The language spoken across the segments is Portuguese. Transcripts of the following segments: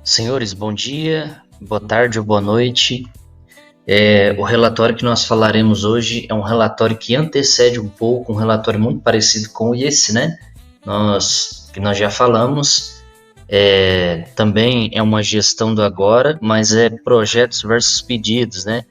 Senhores, bom dia, boa tarde ou boa noite. O relatório que nós falaremos hoje é um relatório que antecede um pouco, um relatório muito parecido com esse, né? Que nós já falamos. Também é uma gestão do agora, mas é projetos versus pedidos, né?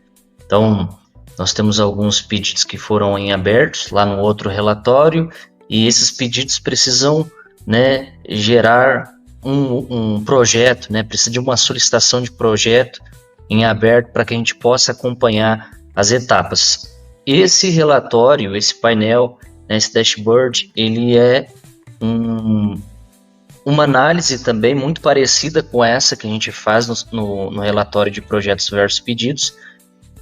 Então, nós temos alguns pedidos que foram em abertos lá no outro relatório, e esses pedidos precisam, né, gerar um projeto, né? Precisa de uma solicitação de projeto em aberto para que a gente possa acompanhar as etapas. Esse relatório, esse painel, né, esse dashboard, ele é uma análise também muito parecida com essa que a gente faz no relatório de projetos versus pedidos.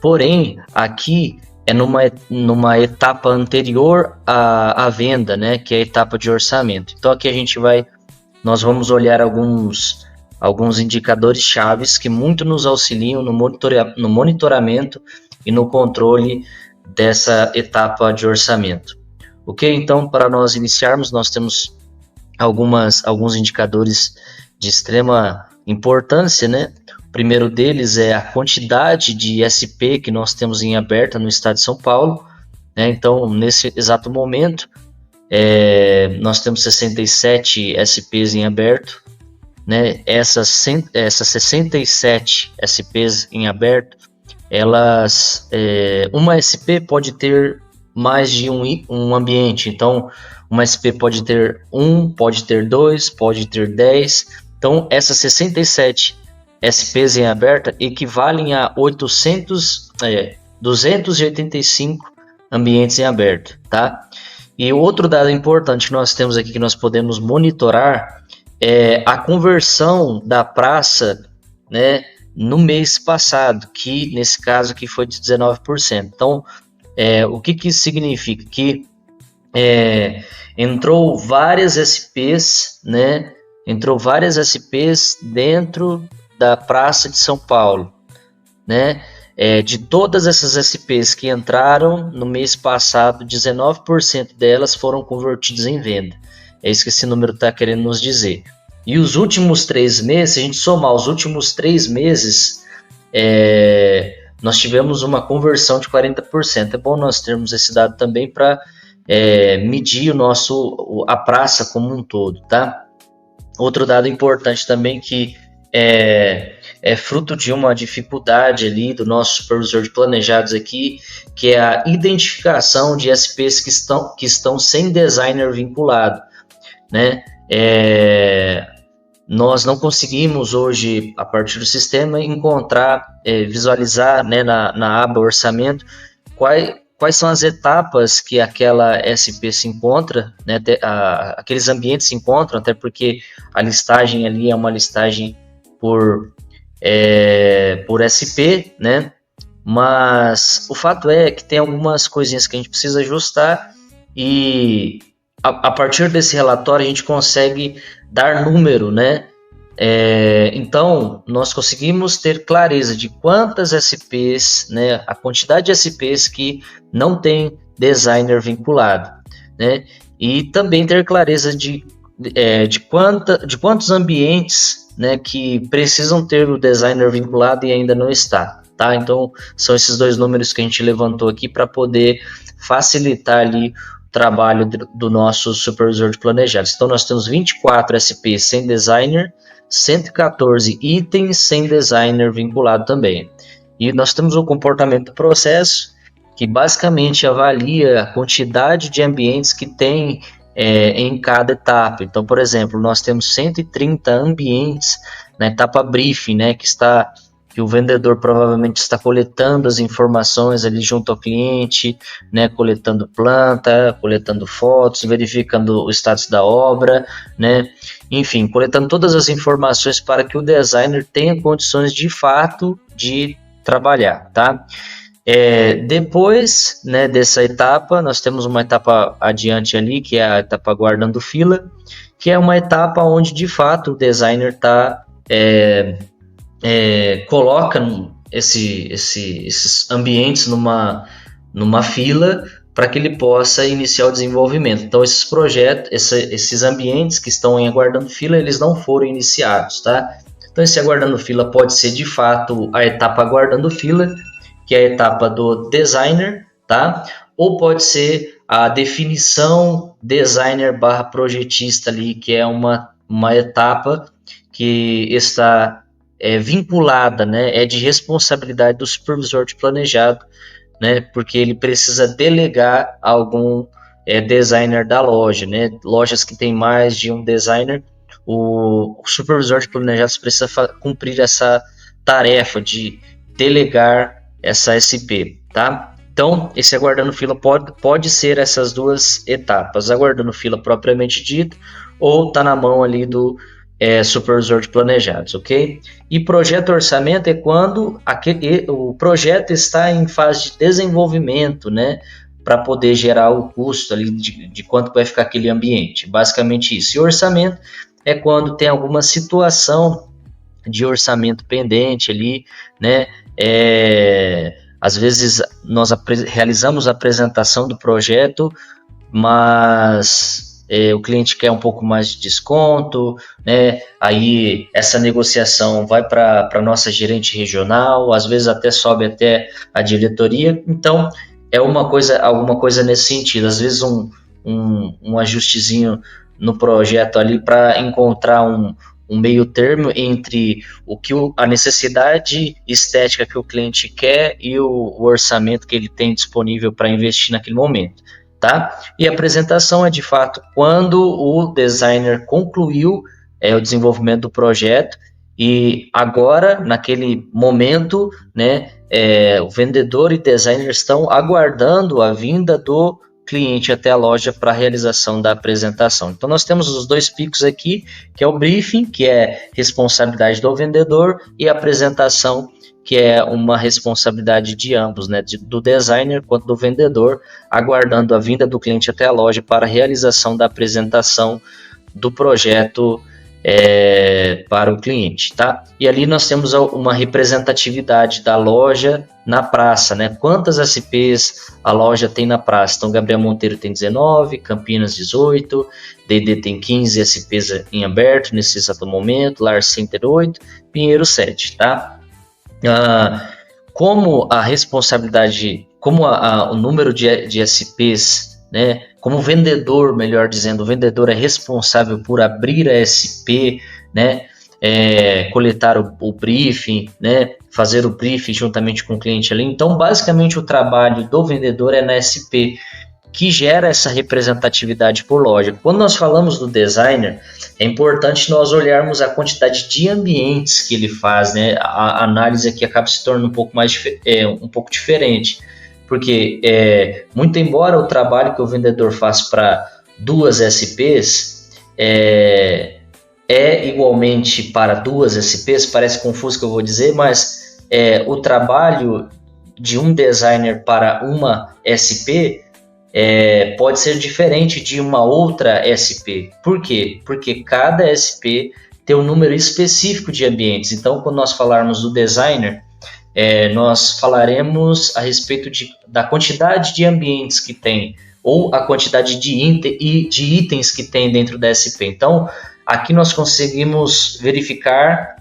Porém, aqui é numa etapa anterior à venda, né, que é a etapa de orçamento. Então aqui nós vamos olhar alguns indicadores chaves que muito nos auxiliam no monitoramento e no controle dessa etapa de orçamento. Ok? Então, para nós iniciarmos, nós temos alguns indicadores de extrema importância, né? O primeiro deles é a quantidade de SP que nós temos em aberta no estado de São Paulo, né? Então, nesse exato momento, nós temos 67 SPs em aberto, né? Essas 67 SPs em aberto, uma SP pode ter mais de um ambiente. Então, uma SP pode ter pode ter 2, pode ter 10. Então, essas 67 SPs em aberta equivalem a 285 ambientes em aberto, tá? E outro dado importante que nós temos aqui que nós podemos monitorar é a conversão da praça, né, no mês passado, que nesse caso aqui foi de 19%. Então, o que isso significa? Que entrou várias SPs, né? Entrou várias SPs dentro da Praça de São Paulo, né? De todas essas SPs que entraram no mês passado, 19% delas foram convertidas em venda. É isso que esse número está querendo nos dizer. E os últimos 3 meses, se a gente somar os últimos 3 meses, nós tivemos uma conversão de 40%. É bom nós termos esse dado também para medir a praça como um todo, tá? Outro dado importante também que é fruto de uma dificuldade ali do nosso supervisor de planejados aqui, que é a identificação de SPs que estão sem designer vinculado, né? Nós não conseguimos hoje, a partir do sistema, visualizar, né, na aba orçamento quais são as etapas que aquela SP se encontra, né, aqueles ambientes se encontram, até porque a listagem ali é uma listagem por SP, né? Mas o fato é que tem algumas coisinhas que a gente precisa ajustar e a partir desse relatório a gente consegue dar número, né? Então, nós conseguimos ter clareza de quantas SPs, né, a quantidade de SPs que não tem designer vinculado, né? E também ter clareza de quantos ambientes, né, que precisam ter o designer vinculado e ainda não está, tá? Então, são esses dois números que a gente levantou aqui para poder facilitar ali o trabalho do nosso supervisor de planejados. Então, nós temos 24 SPs sem designer, 114 itens sem designer vinculado também. E nós temos o comportamento do processo, que basicamente avalia a quantidade de ambientes que tem em cada etapa. Então, por exemplo, nós temos 130 ambientes na etapa briefing, né, que o vendedor provavelmente está coletando as informações ali junto ao cliente, né, coletando planta, coletando fotos, verificando o status da obra, né, enfim, coletando todas as informações para que o designer tenha condições de fato de trabalhar, tá? Depois, né, dessa etapa, nós temos uma etapa adiante ali, que é a etapa guardando fila, que é uma etapa onde de fato o designer coloca esses ambientes numa fila para que ele possa iniciar o desenvolvimento. Então, esses projetos, esses ambientes que estão em aguardando fila, eles não foram iniciados, tá? Então esse aguardando fila pode ser de fato a etapa aguardando fila, que é a etapa do designer, tá? Ou pode ser a definição designer barra projetista ali, que é uma etapa que está vinculada, né? É de responsabilidade do supervisor de planejado, né? Porque ele precisa delegar a algum designer da loja, né? Lojas que tem mais de um designer, o supervisor de planejados precisa cumprir essa tarefa de delegar essa SP, tá? Então, esse aguardando fila pode ser essas duas etapas, aguardando fila propriamente dito, ou tá na mão ali do supervisor de planejados, ok? E projeto orçamento é quando o projeto está em fase de desenvolvimento, né? Para poder gerar o custo ali de quanto vai ficar aquele ambiente. Basicamente isso. E orçamento é quando tem alguma situação de orçamento pendente ali, né? Às vezes nós realizamos a apresentação do projeto, mas o cliente quer um pouco mais de desconto, né? Aí essa negociação vai para a nossa gerente regional, às vezes até sobe até a diretoria. Então é alguma coisa nesse sentido. Às vezes um ajustezinho no projeto ali para encontrar um meio termo entre a necessidade estética que o cliente quer e o orçamento que ele tem disponível para investir naquele momento. Tá? E a apresentação é de fato quando o designer concluiu o desenvolvimento do projeto e agora, naquele momento, né, o vendedor e designer estão aguardando a vinda do cliente até a loja para a realização da apresentação. Então nós temos os dois picos aqui, que é o briefing, que é responsabilidade do vendedor, e a apresentação, que é uma responsabilidade de ambos, né, do designer quanto do vendedor, aguardando a vinda do cliente até a loja para a realização da apresentação do projeto para o cliente, tá? E ali nós temos uma representatividade da loja na praça, né? Quantas SPs a loja tem na praça? Então, Gabriel Monteiro tem 19, Campinas 18, DD tem 15 SPs em aberto nesse exato momento, Lar Center 8, Pinheiro 7, tá? Como a responsabilidade, como o número de SPs, né? Como vendedor, melhor dizendo, o vendedor é responsável por abrir a SP, né? Coletar o briefing, né? Fazer o briefing juntamente com o cliente ali. Então, basicamente, o trabalho do vendedor é na SP, que gera essa representatividade por loja. Quando nós falamos do designer, é importante nós olharmos a quantidade de ambientes que ele faz, né? A análise aqui acaba se tornando um pouco diferente, porque muito embora o trabalho que o vendedor faz para duas SPs é igualmente para duas SPs, parece confuso o que eu vou dizer, mas o trabalho de um designer para uma SP pode ser diferente de uma outra SP. Por quê? Porque cada SP tem um número específico de ambientes. Então, quando nós falarmos do designer, nós falaremos a respeito da quantidade de ambientes que tem, ou a quantidade de itens que tem dentro da SP. Então, aqui nós conseguimos verificar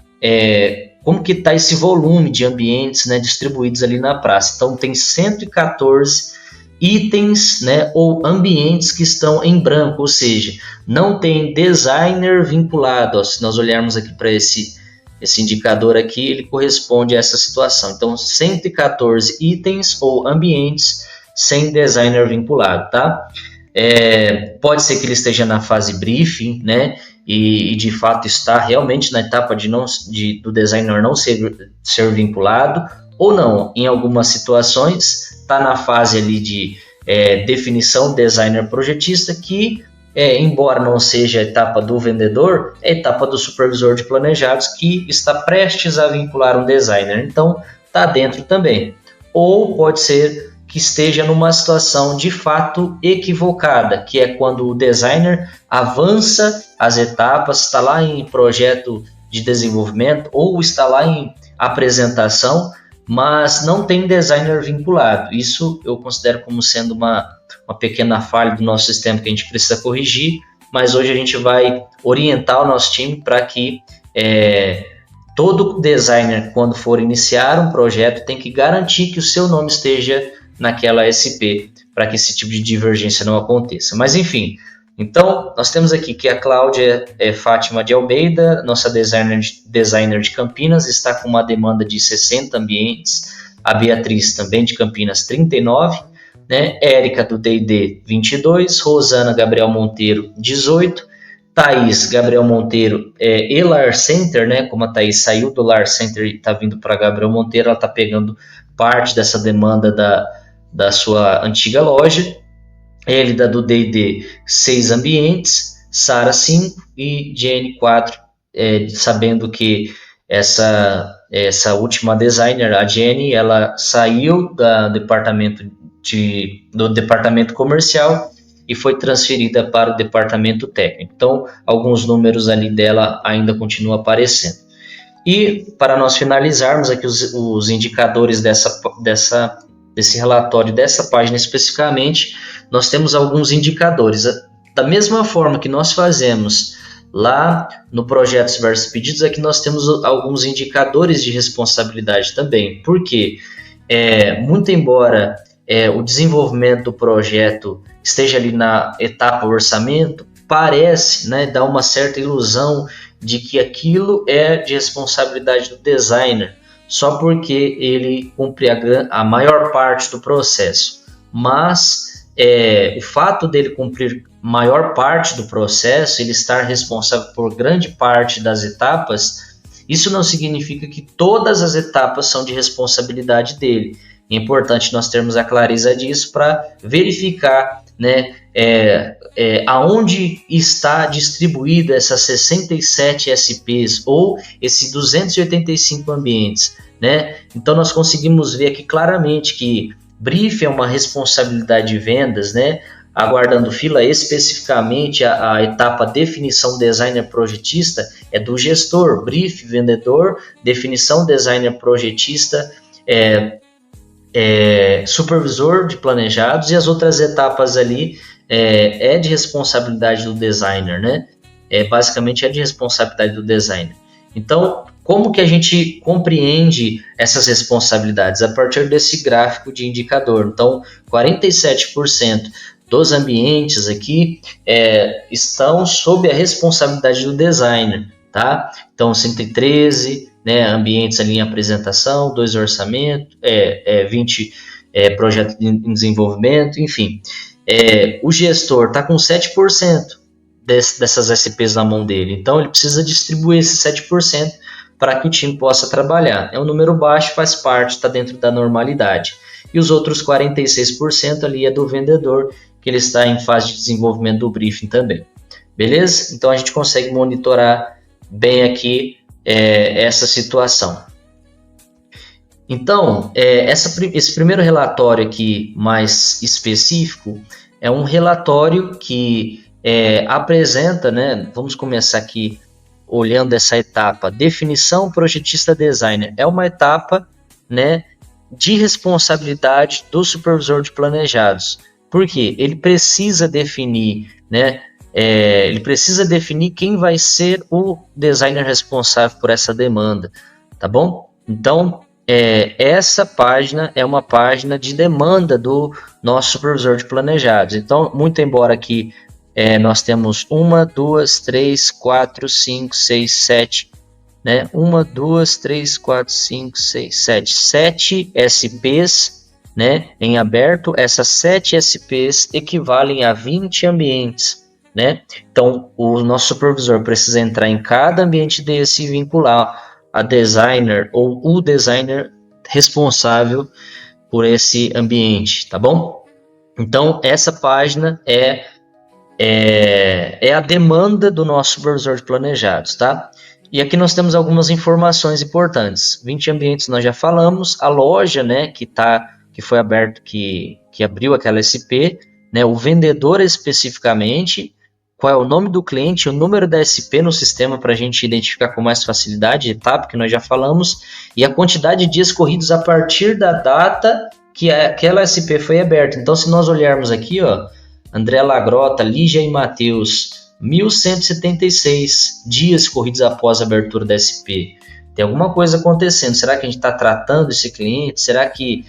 como que está esse volume de ambientes, né, distribuídos ali na praça. Então, tem 114 itens, né, ou ambientes que estão em branco, ou seja, não tem designer vinculado. Ó, se nós olharmos aqui para esse indicador aqui, ele corresponde a essa situação. Então, 114 itens ou ambientes sem designer vinculado, tá? Pode ser que ele esteja na fase briefing, né? E de fato está realmente na etapa do designer não ser vinculado, ou não, em algumas situações está na fase ali de definição designer projetista, que embora não seja a etapa do vendedor, é a etapa do supervisor de planejados, que está prestes a vincular um designer, então está dentro também. Ou pode ser que esteja numa situação de fato equivocada, que é quando o designer avança as etapas, está lá em projeto de desenvolvimento ou está lá em apresentação, mas não tem designer vinculado. Isso eu considero como sendo uma pequena falha do nosso sistema que a gente precisa corrigir, mas hoje a gente vai orientar o nosso time para que todo designer, quando for iniciar um projeto, tem que garantir que o seu nome esteja naquela SP, para que esse tipo de divergência não aconteça. Mas enfim, então nós temos aqui que a Cláudia Fátima de Almeida, nossa designer de Campinas, está com uma demanda de 60 ambientes, a Beatriz também de Campinas 39, né? Érica do D&D 22, Rosana Gabriel Monteiro 18, Thaís Gabriel Monteiro e Lar Center, né? Como a Thaís saiu do Lar Center e está vindo para Gabriel Monteiro, ela está pegando parte dessa demanda da sua antiga loja. Elida do D&D 6 ambientes, Sara 5 e Jenny 4, sabendo que essa última designer, a Jenny, ela saiu do departamento comercial e foi transferida para o departamento técnico. Então, alguns números ali dela ainda continuam aparecendo. E para nós finalizarmos aqui os indicadores desse relatório, dessa página especificamente, nós temos alguns indicadores. Da mesma forma que nós fazemos lá no Projetos versus Pedidos, aqui nós temos alguns indicadores de responsabilidade também. Por quê? Muito embora o desenvolvimento do projeto esteja ali na etapa orçamento, parece, né, dar uma certa ilusão de que aquilo é de responsabilidade do designer, só porque ele cumpre a maior parte do processo. Mas o fato dele cumprir maior parte do processo, ele estar responsável por grande parte das etapas, isso não significa que todas as etapas são de responsabilidade dele. É importante nós termos a clareza disso para verificar, né, aonde está distribuída essas 67 SPs ou esses 285 ambientes, né? Então nós conseguimos ver aqui claramente que brief é uma responsabilidade de vendas, né? Aguardando fila, especificamente a etapa definição designer projetista é do gestor, brief vendedor, definição designer projetista supervisor de planejados, e as outras etapas ali de responsabilidade do designer, né? Basicamente é de responsabilidade do designer. Então, como que a gente compreende essas responsabilidades? A partir desse gráfico de indicador. Então, 47% dos ambientes aqui estão sob a responsabilidade do designer, tá? Então, 113, né, ambientes ali em apresentação, 2 orçamentos, 20 projetos em desenvolvimento, enfim. O gestor está com 7% dessas SPs na mão dele, então ele precisa distribuir esses 7% para que o time possa trabalhar. É um número baixo, faz parte, está dentro da normalidade. E os outros 46% ali é do vendedor, que ele está em fase de desenvolvimento do briefing também. Beleza? Então a gente consegue monitorar bem aqui essa situação. Então, esse primeiro relatório aqui mais específico é um relatório que apresenta, né, vamos começar aqui olhando essa etapa, definição projetista designer, é uma etapa, né, de responsabilidade do supervisor de planejados. Por quê? Ele precisa definir, né, ele precisa definir quem vai ser o designer responsável por essa demanda, tá bom? Então, essa página é uma página de demanda do nosso supervisor de planejados. Então, muito embora aqui nós temos 1, 2, 3, 4, 5, 6, 7, né? 1, 2, 3, 4, 5, 6, 7. 7 SPs, né, em aberto. Essas 7 SPs equivalem a 20 ambientes, né? Então, o nosso supervisor precisa entrar em cada ambiente desse e vincular a designer ou o designer responsável por esse ambiente, tá bom? Então, essa página é a demanda do nosso supervisor de planejados, tá? E aqui nós temos algumas informações importantes. 20 ambientes nós já falamos, a loja, né, que foi aberto, que abriu aquela SP, né, o vendedor especificamente, qual é o nome do cliente, o número da SP no sistema para a gente identificar com mais facilidade, etapa que nós já falamos, e a quantidade de dias corridos a partir da data que aquela SP foi aberta. Então, se nós olharmos aqui, ó, André Lagrota, Lígia e Matheus, 1.176 dias corridos após a abertura da SP. tem alguma coisa acontecendo. Será que a gente está tratando esse cliente? Será que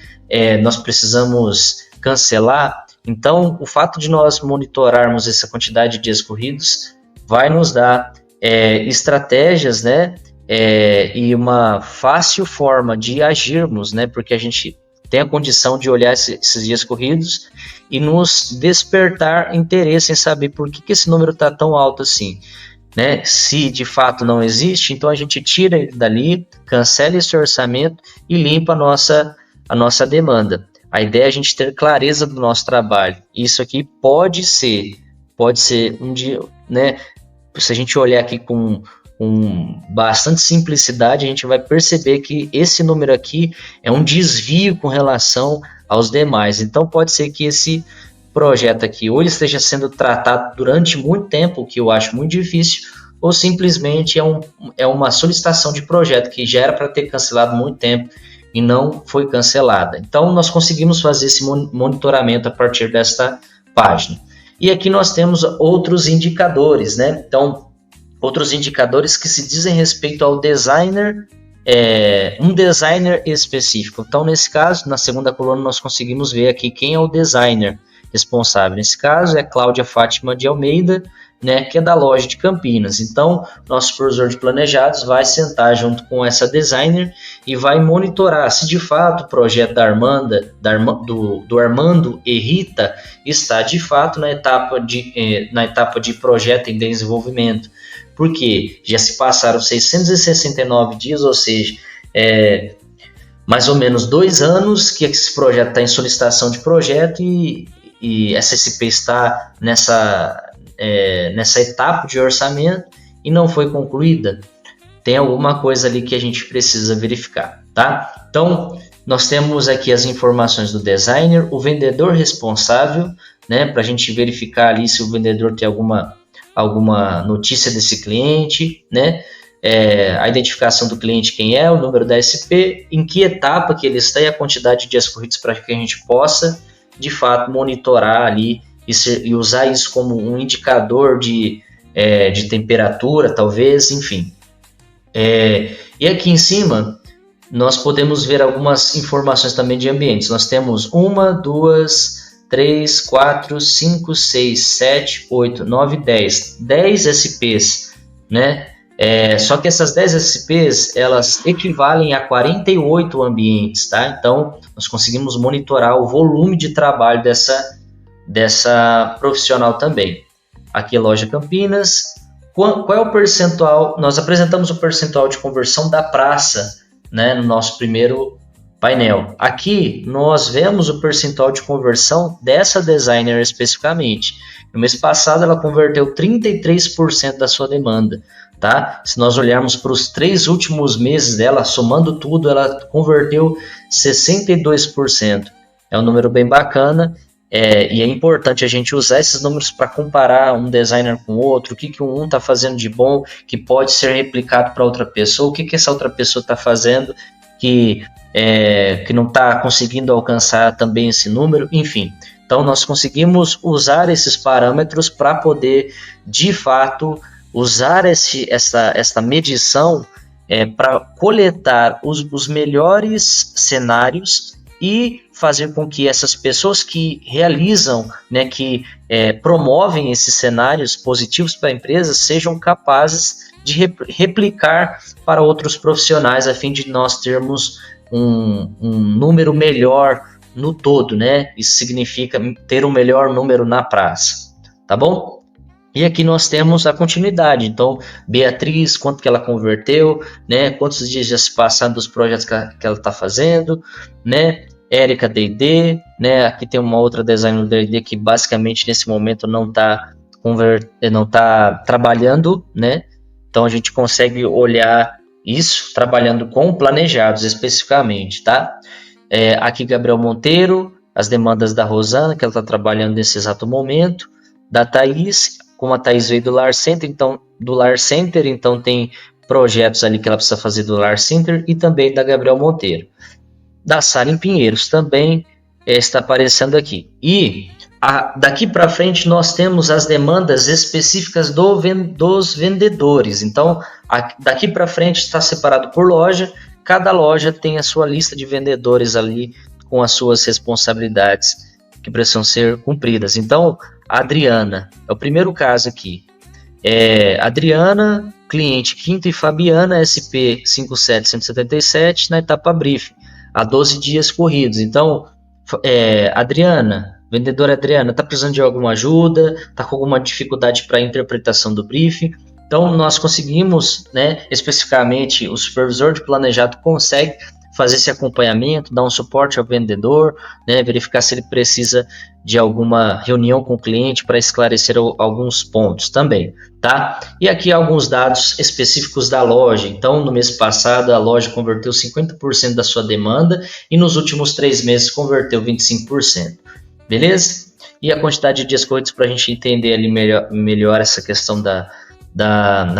nós precisamos cancelar? Então, o fato de nós monitorarmos essa quantidade de dias corridos vai nos dar estratégias, né? E uma fácil forma de agirmos, né? Porque a gente tem a condição de olhar esses dias corridos e nos despertar interesse em saber por que esse número está tão alto assim. Né? Se de fato não existe, então a gente tira ele dali, cancela esse orçamento e limpa a nossa demanda. A ideia é a gente ter clareza do nosso trabalho. Isso aqui pode ser um dia, né? Se a gente olhar aqui com bastante simplicidade, a gente vai perceber que esse número aqui é um desvio com relação aos demais. Então pode ser que esse projeto aqui ou ele esteja sendo tratado durante muito tempo, o que eu acho muito difícil, ou simplesmente é uma solicitação de projeto que já era para ter cancelado muito tempo e não foi cancelada. Então nós conseguimos fazer esse monitoramento a partir desta página. E aqui nós temos outros indicadores, né? Então, outros indicadores que se dizem respeito ao designer, um designer específico. Então, nesse caso, na segunda coluna, nós conseguimos ver aqui quem é o designer responsável. Nesse caso, é Cláudia Fátima de Almeida, né, que é da loja de Campinas. Então, nosso supervisor de planejados vai sentar junto com essa designer e vai monitorar se de fato o projeto do Armando e Rita está de fato na etapa de projeto em desenvolvimento. Porque já se passaram 669 dias, ou seja, mais ou menos 2 anos que esse projeto está em solicitação de projeto e essa SP está nessa etapa de orçamento e não foi concluída. Tem alguma coisa ali que a gente precisa verificar, tá? Então, nós temos aqui as informações do designer, o vendedor responsável, né, para a gente verificar ali se o vendedor tem alguma notícia desse cliente, né? A identificação do cliente, quem é, o número da SP, em que etapa que ele está e a quantidade de dias corridos para que a gente possa, de fato, monitorar ali e usar isso como um indicador de temperatura, talvez, enfim. E aqui em cima, nós podemos ver algumas informações também de ambientes. Nós temos 1, 2, 3, 4, 5, 6, 7, 8, 9, 10. 10 SPs, né? Só que essas 10 SPs, elas equivalem a 48 ambientes, tá? Então, nós conseguimos monitorar o volume de trabalho dessa profissional também. Aqui, Loja Campinas. Qual é o percentual? Nós apresentamos o percentual de conversão da praça, né, no nosso primeiro painel. Aqui nós vemos o percentual de conversão dessa designer especificamente. No mês passado ela converteu 33% da sua demanda, tá? Se nós olharmos para os 3 últimos meses dela, somando tudo, ela converteu 62%. É um número bem bacana. E é importante a gente usar esses números para comparar um designer com o outro, o que um está fazendo de bom, que pode ser replicado para outra pessoa, o que essa outra pessoa está fazendo que não está conseguindo alcançar também esse número, enfim. Então, nós conseguimos usar esses parâmetros para poder, de fato, usar essa medição para coletar os melhores cenários e fazer com que essas pessoas que realizam, né, que promovem esses cenários positivos para a empresa sejam capazes de replicar para outros profissionais a fim de nós termos um número melhor no todo, né? Isso significa ter um melhor número na praça, tá bom? E aqui nós temos a continuidade. Então, Beatriz, quanto que ela converteu, né? Quantos dias já se passaram dos projetos que ela está fazendo, né? Érica D&D, né? Aqui tem uma outra designer D&D que basicamente nesse momento não está trabalhando, né? Então a gente consegue olhar isso trabalhando com planejados especificamente, tá? Aqui Gabriel Monteiro, as demandas da Rosana, que ela está trabalhando nesse exato momento, da Thaís, como a Thaís veio do Lar Center, então tem projetos ali que ela precisa fazer do Lar Center e também da Gabriel Monteiro. Da Sara em Pinheiros também, está aparecendo aqui. E daqui para frente nós temos as demandas específicas dos vendedores. Então, daqui para frente está separado por loja. Cada loja tem a sua lista de vendedores ali com as suas responsabilidades que precisam ser cumpridas. Então, a Adriana é o primeiro caso aqui. Adriana, cliente Quinto e Fabiana, SP 57177, na etapa briefing, há 12 dias corridos. Então, Adriana, vendedora Adriana, está precisando de alguma ajuda, está com alguma dificuldade para a interpretação do briefing. Então, nós conseguimos, né, especificamente, o supervisor de planejado consegue fazer esse acompanhamento, dar um suporte ao vendedor, né, verificar se ele precisa de alguma reunião com o cliente para esclarecer alguns pontos também, tá? E aqui alguns dados específicos da loja. Então, no mês passado, a loja converteu 50% da sua demanda e nos últimos 3 meses converteu 25%. Beleza? E a quantidade de dias corridos para a gente entender ali melhor essa questão da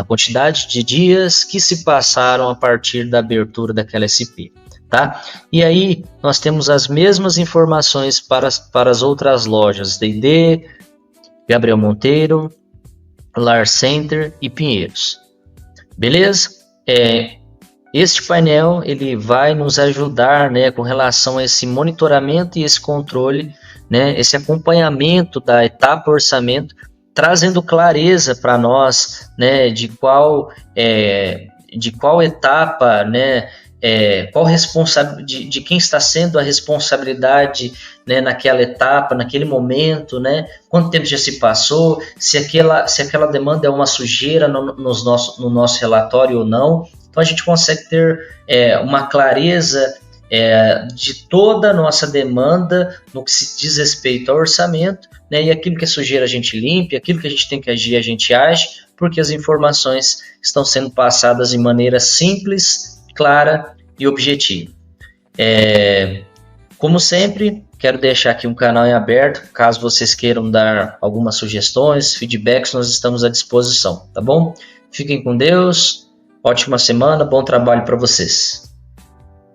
quantidade de dias que se passaram a partir da abertura daquela SP. Tá? E aí nós temos as mesmas informações para as outras lojas, D&D, Gabriel Monteiro, Lar Center e Pinheiros. Beleza? Este painel ele vai nos ajudar, né, com relação a esse monitoramento e esse controle, né, esse acompanhamento da etapa orçamento, trazendo clareza para nós, né, de qual etapa, né, qual de quem está sendo a responsabilidade, né, naquela etapa, naquele momento, né, quanto tempo já se passou, se aquela demanda é uma sujeira no nosso relatório ou não. Então a gente consegue ter uma clareza de toda a nossa demanda no que se diz respeito ao orçamento, né, e aquilo que é sujeira a gente limpa, aquilo que a gente tem que agir a gente age, porque as informações estão sendo passadas de maneira simples, clara e objetiva. Como sempre, quero deixar aqui um canal em aberto, caso vocês queiram dar algumas sugestões, feedbacks, nós estamos à disposição, tá bom? Fiquem com Deus, ótima semana, bom trabalho para vocês.